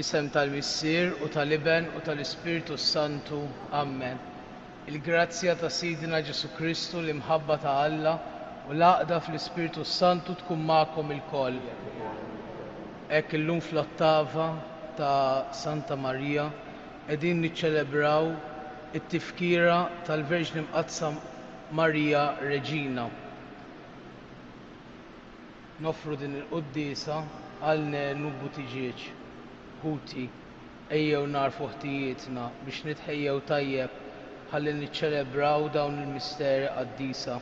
Fl-isem tal-Missier u tal-Iben u tal-Ispiritu Santu. Amen. Il-grazzja ta' Sidina Ġesu Kristu l-imħabba ta' Alla u l-għaqda fl-Ispiritu Santu tkun magħkom ilkoll. Hekk illum fl-ottava ta' Santa Marija qegħdin niċċelebraw it-tifkira tal-Verġni Mqadsa Marija Reġina. Nofru din il-qudiesa għal nubbu tiġieġ. Ħuti, ejjew narfu ħtijietna biex nitħejjew tajjeb ħalli niċċelebraw dawn il-misteri qaddisa.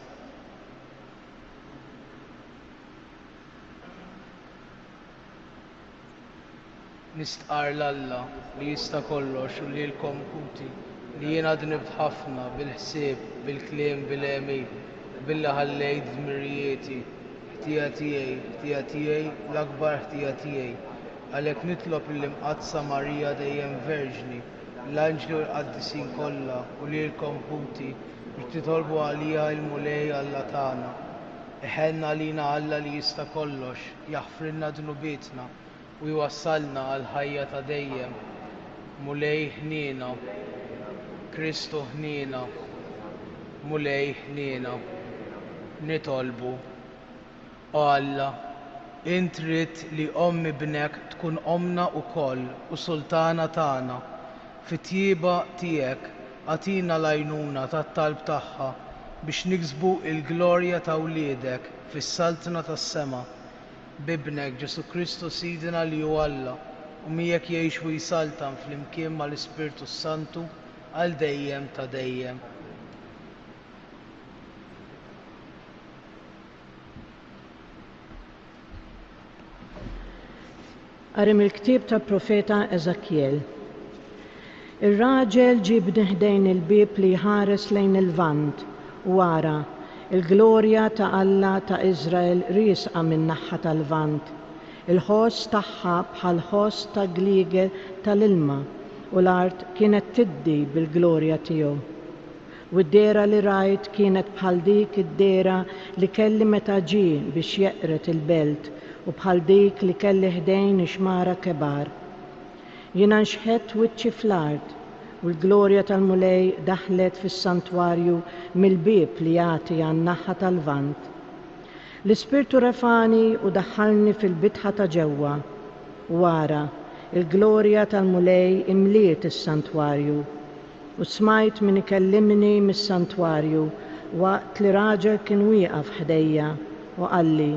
Nistqar l-Alla li jista' kollox u lilkom ħuti li jien għad nibt ħafna bil-ħsieb, bil-kliem, bil-għemil, billi ħallejt dmirijieti, ħtija tiegħi, l-akbar ħtija tiegħi. Għalhekk nitlob il-Mqadsa Marija dejjem Verġni, l-anġli u l-qaddisin kollha u lilkom ħuti biex titolbu għalija l-mulej Alla tagħna. Iħenna għalina Alla li jista' kollox, jaħfrilna dnubietna u jwassalna għal ħajja ta' dejjem. Mulej ħniena, Kristu ħniena, mulej ħniena. Nitolbu, o Alla, Int trid li ommi bnek tkun omna wkoll u sultana tagħna. Fit-tjieba tiegħek għatina l-għajnuna tat-talb tagħha biex niksbu l-glorja ta' wliedek fis-saltna tas-sema. Bibnek Ġesu Kristu Sidina li hu Alla u miegħek jgħix u jsaltan flimkien mal-Ispiritu Santu għal dejjem ta' dejjem. Qarim il-ktieb tal-profeta Eżakiel. Ir-raġel ġib ħdejn il-bieb li jħares lejn il-vant u wara il-glorja ta' Alla ta' Iżrael riesqa min-naħa tal-vant. Il-ħoss tagħha bħal ħoss ta' gliegel tal-ilma u l-art kienet tiddi bil-glorja tiegħu. U d-dera li rajt kienet bħal dik id-dera li kelli meta ġie biex jeqret il-belt u bħal dik li kelli ħdejn ixmara kebar. Jiena nxħet wiċċi fl-art u l-glorja tal-mulej daħlet fis-santwarju mill-bieb li jagħti għan-naħa tal-vant. L-Ispirtu refani u daħħalni fil-bitħa ta' ġewwa u wara il-glorja tal-mulej imliet is-santwarju u smajt min ikellimni mis-santwarju waqt li raġel kien wieqaf ħdejja u qalli: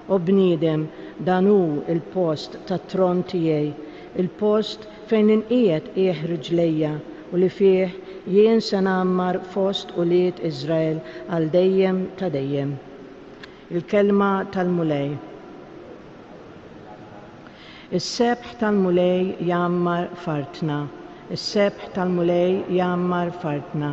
O bniedem, dan hu il-post tat-tron tiegħi, il-post fejn inqiegħed rijlejja u li fih jien se nagħmmar fost ulied Iżrael għal dejjem ta' dejjem. Il-kelma tal-mulej. Is-sebħ tal-mulej jgħammar fartna, is-sebħ tal-mulej jgħammar fartna.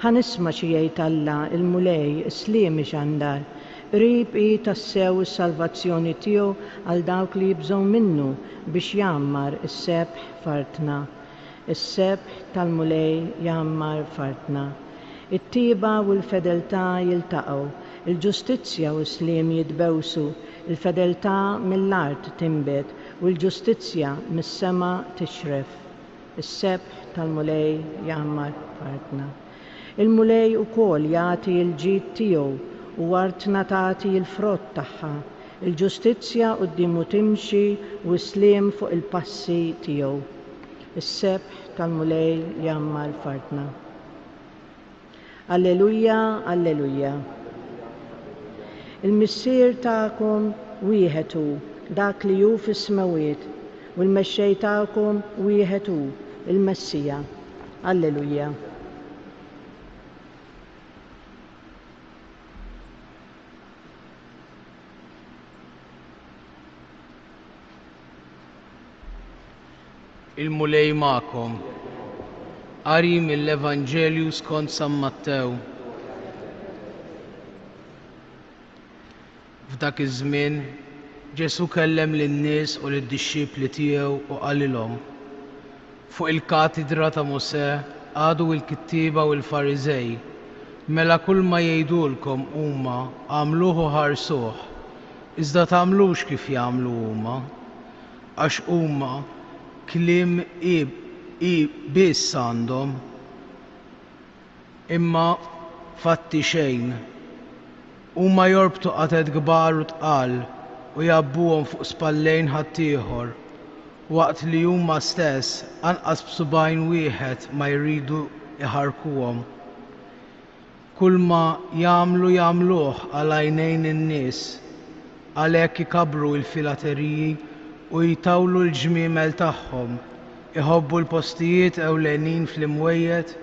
Ħanisma' xi jgħid Alla il-mulej isliemi x'għandar. Qrib hi tassew is-salvazzjoni tiegħu għal dawk li jibżgħu minnu biex jgħammar is-sebħ fartna. Is-sebħ tal-mulej jgħammar fartna. It-tieba u l-fedeltà jiltaqgħu, il-ġustizzja u s-sliem jitbewsu, il-fedeltà mill-art tinbet u l-ġustizzja mis-sema tixref. Is-sebħ tal-mulej jgħammar fartna. Il-mulej ukoll jagħti l-ġid tiegħu u wartna tagħti l-frott tagħha, il-ġustizzja qudiemu timxi u s-sliem fuq il-passi tiegħu. Is-sebħ tal-mulej jgħammar fartna. Alleluja, alleluja. Il-missier tagħkom wieħed hu, dak li hu fis-smawiet, u l-mexxej tagħkom wieħed hu, il-Messija. Alleluja. Il-mulej magħkom. Qari mill-Evanġelju skont San Mattew. F'dak iż-żmien Ġesu kellem lin-nies u lid-dixxipli tiegħu u qalilhom: Fuq il-katedra ta' Musè għadu l-kittieba u l-Fariżej, mela kull ma jgħidulkom huma għamluhu ħarsuh, iżda tagħmlux kif jagħmlu huma, għax huma kliem biss għandhom, imma fatti xejn. Huma jorbtu qated kbar u tqal u jabbuhom fuq spallejn ħaddieħor, waqt li huma stess anqas b'subgħin wieħed ma jridu iħarkuhom. Kull ma jagħmluh għal għajnejn in-nies, għalhekk ikabru l-filateriji u jtawlu l-ġmiemel tagħhom, iħobbu l-postijiet ewlenin fl-imwejjed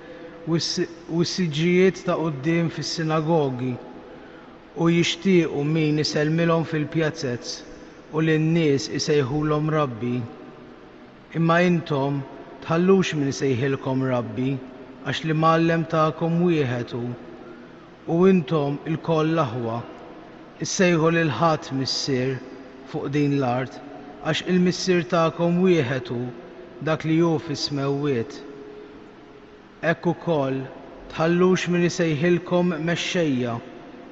u s-siġġijiet ta' quddiem fis-sinagogi u jixtiequ min isellmilhom fil-pjazzezz u lin-nies isejħulhom Rabbi. Imma intom tħallux min isejħilkom Rabbi għax li Mgħallem tagħkom wieħed hu, u intom il-koll aħwa issejħu lil ħadd missier fuq din l-art għax il-missier tagħkom wieħed hu, dak li hu fis-smewwiet. Hekk ukoll tħallux min isejħilkom mexxejja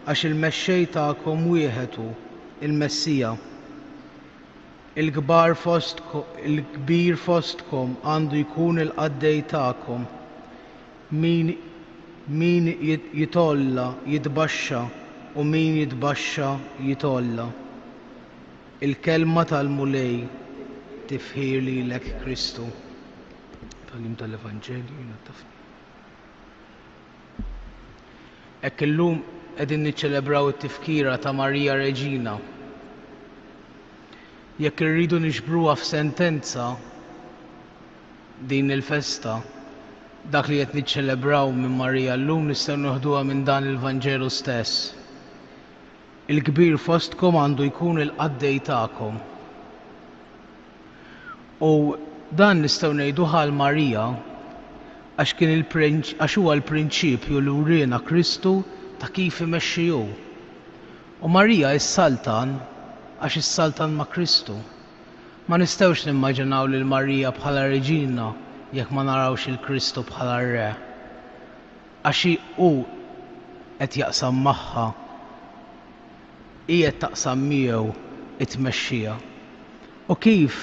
għax il-mexxej tagħkom wieħed hu, il-Messija. Il-kbir fostkom għandu jkun il-qaddej tagħkom. Min jitolla jitbaxxa u min jitbaxxa jitolla. Il-kelma tal-mulej tifħir lilek Kristu. Tal-im tal-Evanġelju nattafni. Hekk illum qegħdin niċċelebraw it-tifkira ta' Marija Reġina. Jekk irridu nixbruha f'sentenza din il-festa, dak li qed niċċelebraw minn Marija llum nistgħu noħduha minn dan il-Vanġelu stess. Il-kbir fostkom għandu jkun il-qaddej tagħkom. U dan nistgħu ngħiduh għal Marija għax huwa l-prinċipju li wriena Kristu ta' kif imexxi hu. U Marija is-Saltan għax is-Saltan ma' Kristu. Ma nistgħux nimmaġinaw lil Marija bħala Reġina jekk ma narawx il-Kristu bħala Re. Għax hu qed jaqsam magħha, hi qed taqsam miegħu it-tmexxija. U kif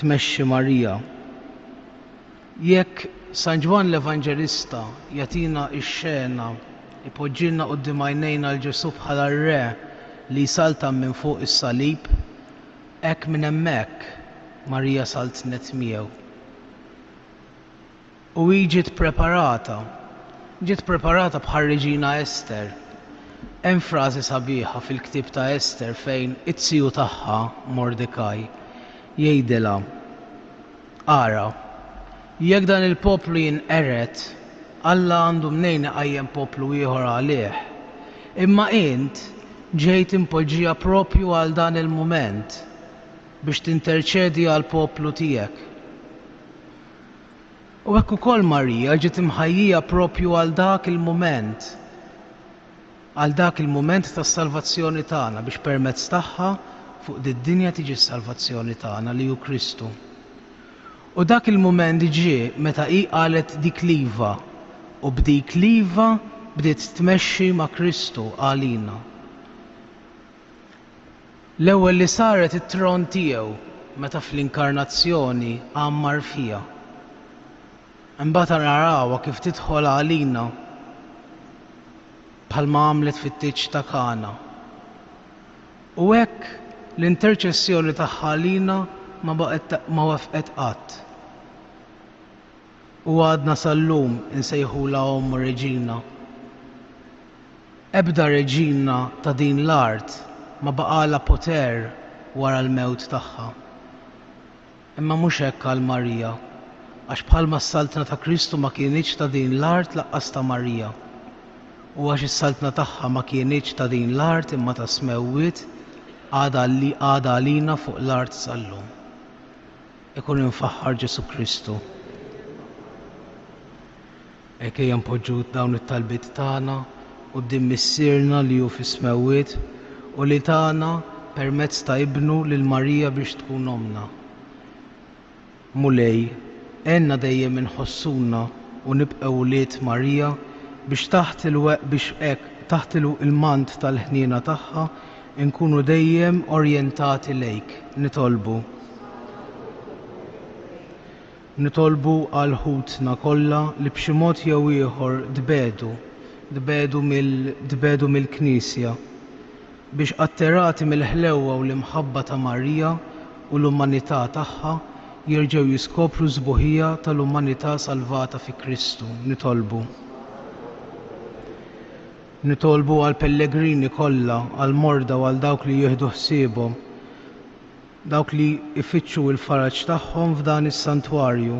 tmexxi Marija? Jekk San Ġwan l-Evanġelista jagħtina x-xena ipoġġilna quddiem għajnejna l-Ġesu bħala Re li saltan minn fuq is-salib, hekk minn hemmhekk Marija saltnet miegħu. U hi ġiet preparata bħal Reġina Ester. Hemm frażi sabiħa fil-ktieb ta' Ester fejn it-siju tagħha Mordekaj jgħidilha: ara, jekk dan il-poplu jinqered, Alla għandu mnejn iqajjem poplu ieħor għalih. Imma int ġejt impoġġija proprju għal dan il-mument biex tinterċedi għal poplu tiegħek. U hekk ukoll Marija ġiet imħajjija proprju għal dak il-mument tas-salvazzjoni tagħna biex permezz tagħha fuq did-dinja tiġi s-salvazzjoni tagħna li hu Kristu. U dak il-mument ġie meta hi qalet dik liva, u b'dik liva bdiet tmexxi ma' Kristu għalina. L-ewwel li saret it-tron tiegħu meta fl-inkarnazzjoni għammar fija. Imbagħad narawha kif tidħol għalina bħalma għamlet fit-tiġġ ta' Kana. U hekk l-interċessjoni tagħha għalina ma wafqet qatt. U għadna sal-lum insejħula Ommu Reġina. Ebda Reġina ta' din l-art ma baqala poter wara l-mewt tagħha. Imma mhux hekk għal Marija, għax bħalma s-saltna ta' Kristu ma kienitx ta' din l-art laqqas ta' Marija. U għax is-saltna tagħha ma kienitx ta' din l-art imma ta' smewwiet għada għalina fuq l-art sal-lum. Ikun infaħħar Ġesu Kristu. Ejja npoġġu dawn it-talbiet tagħna quddiem missierna li hu fis-smewwiet u li tagħna permezz ta' ibnu lil Marija biex tkun omna. Mulej, għenna dejjem inħossuna u nibqgħu wlied Marija biex taħt il-mant tal-ħniena tagħha nkunu dejjem orjentati lejk, nitolbu. Nitolbu għal ħutna kollha li b'xi mod jew ieħor dbedu mill-Knisja biex atterrati mill-ħlewwa u l-imħabba ta' Marija u l-umanità tagħha jerġgħu jiskopru żbuħija tal-umanità salvata fi Kristu. Nitolbu għal pellegrini kollha, għal morda u għal dawk li jieħdu ħsiebhom, dawk li ifittxu l-faraġ tagħhom f'dan is-santwarju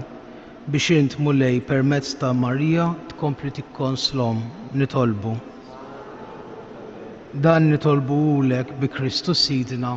biex int mulej permezz ta' Marija tkompli tikkonslhom. Dan nitolbuhulek bi Kristu Sidna.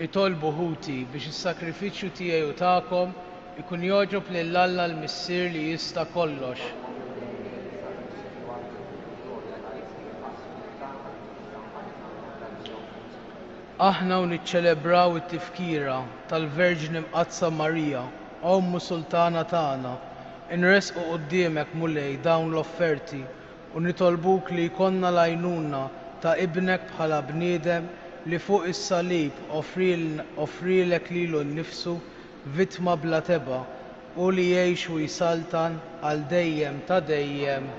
Itolbu ħuti biex is-sakrifiċċju tiegħi u tagħkom ikun jogħġob lill-Alla l-Missier li jista' kollox. Aħna u niċċelebraw it-tifkira tal-Verġni Mqazza Marija, Ommu Sultana tagħna, inresqu quddiemek mulej dawn l-offerti u nitolbuk li jkollna l-għajnuna ta' ibnek bħala bniedem li fuq is-salib offrilek lilu nnifsu vittma bla teba u li jgħix u jsaltan għal dejjem ta' dejjem.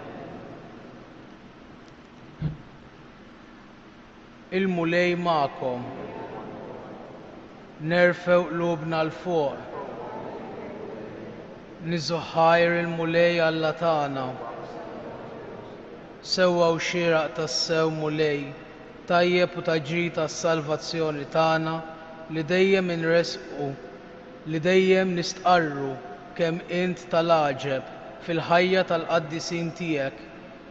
Il-mulej magħkom. Nerfew qlubna l fuq. Niżuħħajr il-mulej Alla tagħna. Sewwa u xieraq tas-sew mulej tajjeb u taġri tas-salvazzjoni tagħna li dejjem inresqu, li dejjem nistqarru kemm int tal-għaġeb fil-ħajja tal-qaddisin tiegħek,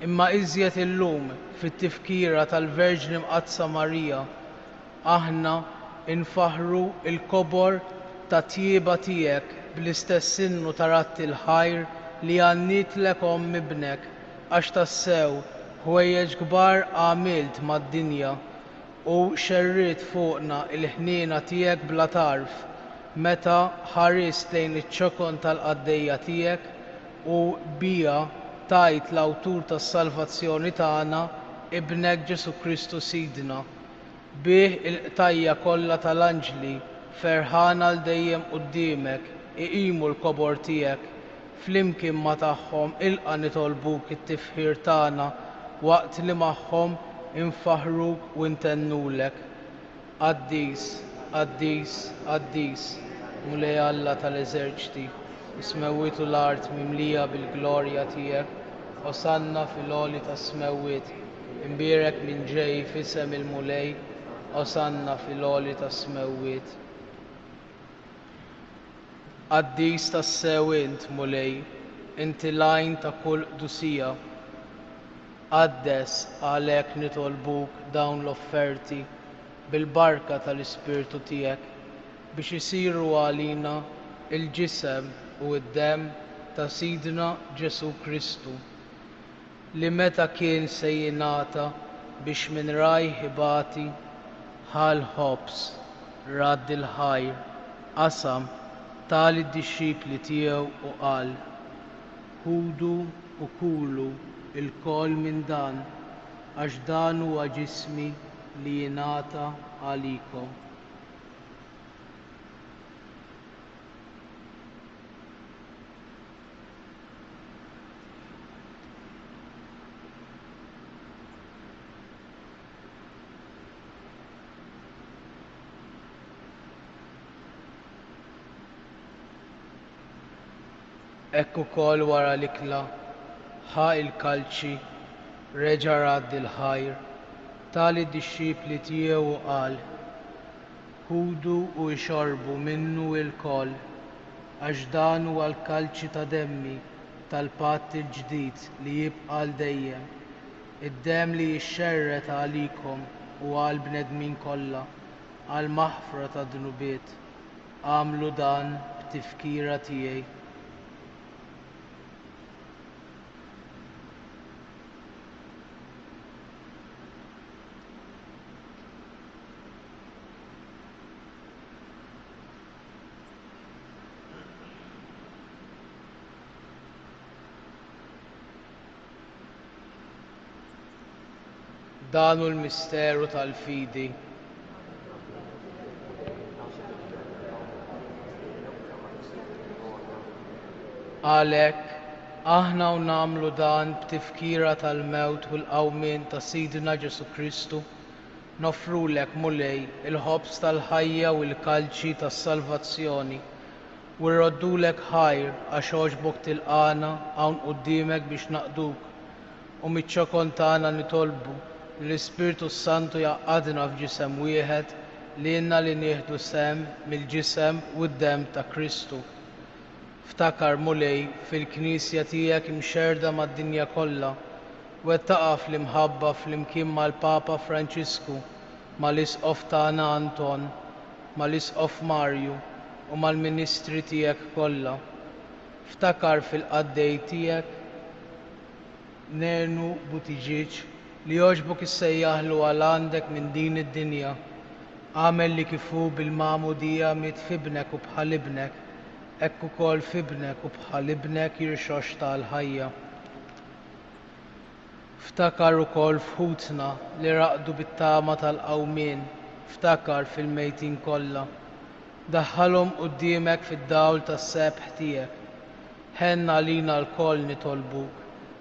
imma iżjed illum fit-tifkira tal-Verġni Mqazza Marija, aħna infaħru l-kobor ta' tjieba tiegħek bl-istess sinnu ta' ratti l-ħajr li għannitlek Omm ibnek għax tassew ħwejjeġ kbar għamilt mad-dinja u xerriet fuqna il-ħniena tiegħek bla tarf meta ħarist lejn iċ-ċokon tal-qaddejja tiegħek u bija tajt l-awtur tas-salvazzjoni tagħna ibnek Ġesu Kristu Sidna. Bih il-qtajja kollha tal-anġli ferħana l dejjem quddiemek iqimu l-kobor tiegħek flimkien ma' tagħhom ilqa' nitolbuk it-tifħir tagħna waqt li magħhom infaħruk u ntennulek. Qaddis, qaddis, qaddis, mulej Alla tal-eżerċiti, is-smewwiet u l-art mimlija bil-glorja tiegħek, osanna fil-għoli tas-smewwiet, imbierek minn ġej f'isem il-mulej, osanna fil-għoli tas-smewwiet. Qaddis tas-sew int mulej, inti lajn ta' kull qdusija. Qaddes għalhekk nitolbuk dawn l-offerti bil-barka tal-Ispirtu tiegħek biex isiru għalina il-ġisem u d-demm ta' Sidna Ġesu Kristu li meta kien se jingħata biex minn rajh ibati ħal ħobs radd il-ħajr qasam tali d-dixxipli tiegħu u qal ħudu u kulu il-kol minn dan għax dan huwa ġismi li jingħata għalikom. Ekk ukoll wara l-ikla ħa il-kalċi reġa' radd il-ħajr tali d-dixxipli tiegħu u qal ħudu u xorbu minnu l-koll għax dan huwa l-kalċi ta' demmi tal-patt il-ġdid li jibqa' l dejjem id-demm li jixxerret għalikom u għall bnedmin kollha għal maħfra ta' dnubiet għamlu dan b'tifkira tiegħi. Dan hu l-misteru tal-fidi. Għalhekk aħna u nagħmlu dan b'tifkira tal-mewt u l-qawmien ta' Sidna Ġesu Kristu nofrulek mulej il-ħobs tal-ħajja u l-kalċi tas-salvazzjoni u rroddulek ħajr għax għoġbok tilqana hawn quddiemek biex naqduk u miċ-ċokon tagħna nitolbu l-Ispirtu Santu jaqgħadna f'ġisem wieħed li jenna li nieħdu sem mill-ġisem u d-demm ta' Kristu. Ftakar mulej fil-Knisja tiegħek imxerda mad-dinja kollha wettaqa fl-imħabba flimkien mal-Papa Franċisku, mal-Isqof tagħna Anton, mal-Isqof Marju u mal-Ministri tiegħek kollha. Ftakar fil-qaddej tiegħek Nenu Buttigieg li jogħġbok issejjaħlu għal għandek minn din id-dinja. Għamel li kifu bil-magħmudija miet f'ibnek u bħal ibnek, hekk ukoll f'ibnek u bħal ibnek jirxox tal-ħajja. Ftakar ukoll f'ħutna li raqdu bit-tama tal-qawmien, ftakar fil-mejtin kollha. Daħħalhom quddiemek fid-dawl tas-sebħ tiegħek. Ħenna lina l-koll nitolbuk.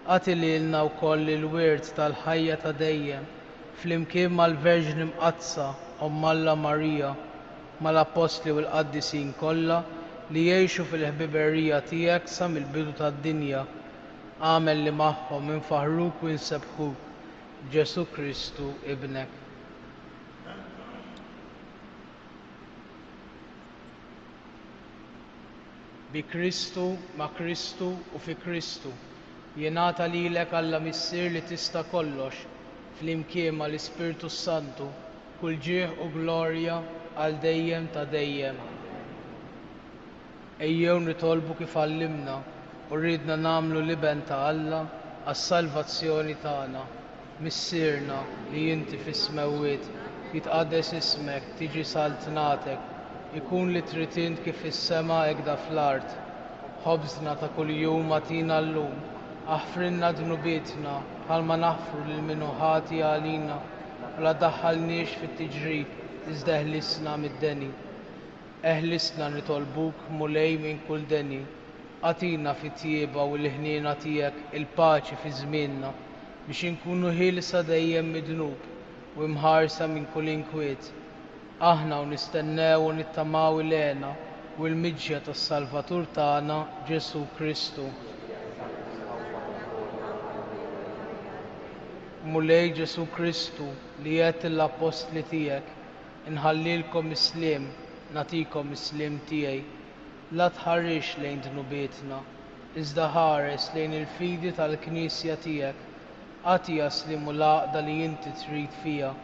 Għati lilna wkoll il-wirt tal-ħajja ta' dejjem flimkien mal-Verġni Mqazza Omm Alla Marija mal-Apostli u l-Qaddisin kollha li jgħixu fil-ħbiberija tiegħek sa mill-bidu tad-dinja. Għamel li magħhom infaħruk u nsebħuk Ġesu Kristu ibnek. Bi Kristu, ma' Kristu u fi Kristu jingħata lilek Alla Missier li tista' kollox flimkien mal-Ispirtu Santu kull ġieħ u glorja għal dejjem ta' dejjem. Ejjew nitolbu kif għallimna u rridna nagħmlu liben ta' Alla għas-salvazzjoni tagħna. Missierna li inti fis-smewwiet jitqaddes ismek, tiġi saltnatek, ikun li trid int kif fis-sema hekk da fl-art. Ħobżna ta' kuljum agħtina llum, aħfrilna dnubietna bħalma naħfru lil min hu ħati għalina u la ddaħħalniex fit-tiġrib iżda eħlisna mid-deni. Eħlisna nitolbuk mulej minn kull deni. Għatina fit-tjieba u l-ħniena tiegħek il-paċi fi żmienna biex inkunu ħielsa dejjem midnub u mħarsa minn kull inkwiet. Aħna u nistennew u nittamaw ilena u l-miġja tas-Salvatur tagħna Ġesu Kristu. Mulej Ġesu Kristu li qed l-Apostli tiegħek inħallilkom isliem, nagħtikom isliem tiegħi. La tħarrix lejn dnubietna, iżda ħares lejn il-fidi tal-Knisja tiegħek. Għatija slim u l-għaqda li inti trid fiha,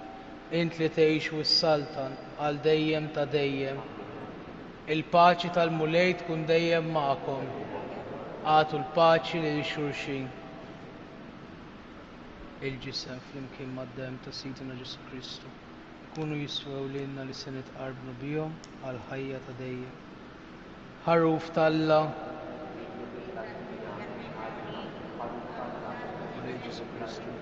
int li tgħix wis-saltan għal dejjem ta' dejjem. Il-paċi tal-mulej tkun dejjem magħkom. għatu l-paċi lil xulxin. Il-ġisem flimkien mad-dem ta' Sidina Ġesu Kristu ikunu jiswew lilna li se nitqarbu bihom għal ħajja ta' dejjem. Ħaruf tal-Alla lil Ġesu Kristu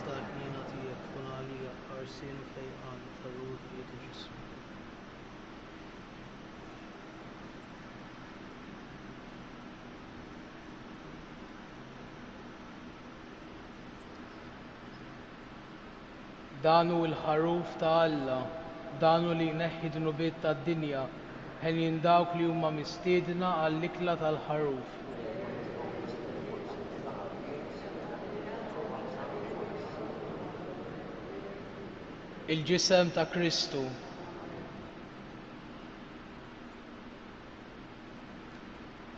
iżda l-ħnina tiegħek tkun għalija ħarsien u fejqan tar-ruħijiet ta' Ġesu. Dan hu l-ħaruf ta' Alla, dan hu li jneħħi d-nubiet tad-dinja, ħelin dawk li huma mistiedna għall-ikla tal-ħaruf. Il-ġisem ta' Kristu.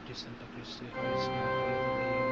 Ġisem ta' Kristu jħarsna għal ħajja ta' dejjem.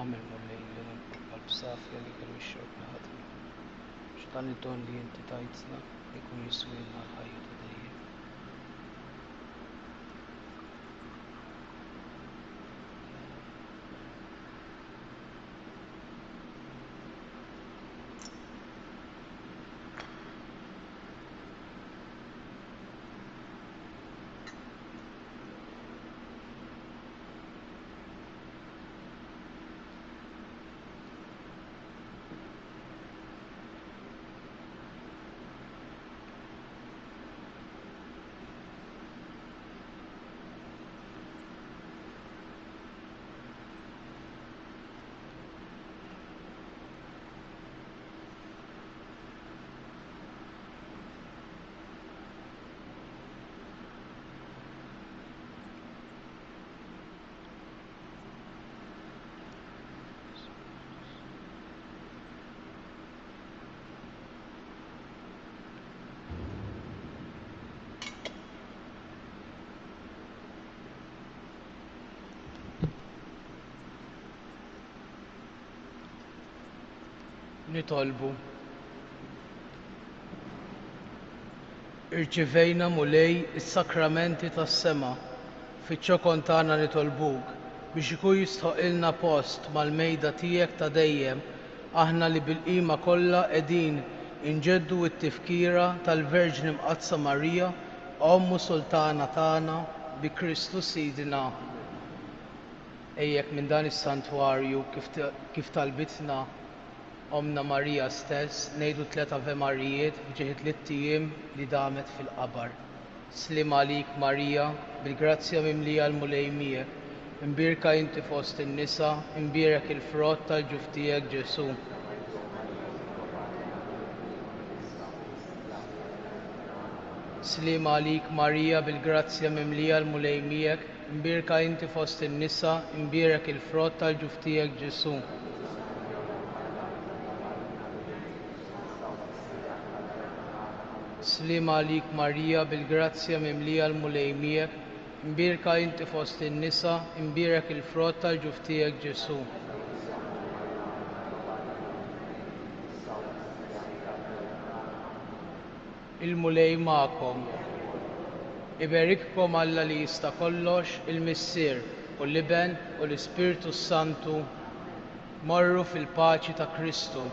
għamil mullej li nil-qalb safja li kellu x-xorb ħadmi. X'dan id-don li inti tajtna jkun jiswilna l-ħajja ta' dejjem. Nitolbu. Irċivejna mulej is-sakramenti tas-sema, fiċ-ċokon tagħna nitolbuk biex ikun jistħoqilna post mal-mejda tiegħek ta' dejjem, aħna li bil-qima kollha qegħdin inġeddu t-tifkira tal-Verġni Mqadsa Marija, Ommu Sultana tagħna bi Kristu Sidina. Ejjek minn dan is-santwarju kif talbitna Omna Marija stess ngħidu 3 Ave Marijiet ġieħed l-tiem li damet fil-qabar. Slim għalik Marija, bil-grazzja mimlija l-mulej miegħek, imbirka inti fost in-nisa, imbierek il-frott tal-ġuf tiegħek Ġesu. Slim għalik Marija, bil-grazzja mimlija l-mulej miegħek, imbirka inti fost in-nisa, imbierek il-frott tal-ġuf tiegħek Ġesu. Slim għalik Marija, bil-grazzja mimlija l-mulej miegħek, imbirka inti fost in-nisa, imbierek il-frott tal-ġuf tiegħek Ġesu. Il-mulej magħkom. Iberikkom Alla li jista' kollox, il-Missier u l-Iben u l-Ispirtu Santu. Morru fil-paċi ta' Kristu.